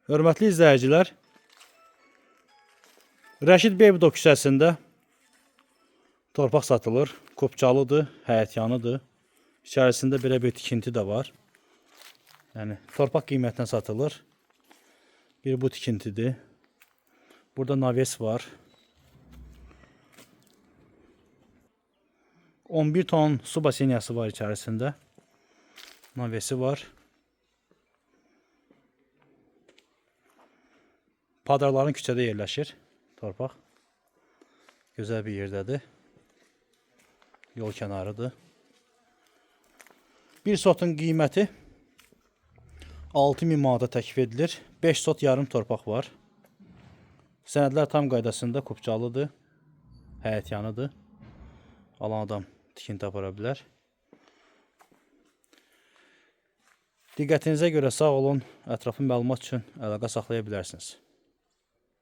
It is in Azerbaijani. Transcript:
Hörmətli izləyicilər, Rəşid Beybudo küçəsində torpaq satılır. Kopcalıdır, həyətyanıdır. İçərisində belə bir tikinti də var. Yəni, torpaq qiymətinə satılır. Bir bu tikintidir. Burada naves var. 11 ton su basenyası var içərisində. Navesi var. Padarların küçədə yerləşir torpaq. Gözəl bir yerdədir. Yol kənarıdır. Bir sotun qiyməti 6000 manata təklif edilir. 5 sot yarım torpaq var. Sənədlər tam qaydasında, Kopcalıdır. Həyətyanıdır. Alan adam tikinti apara bilər. Diqqətinizə görə sağ olun. Ətraflı məlumat üçün əlaqə saxlaya bilərsiniz.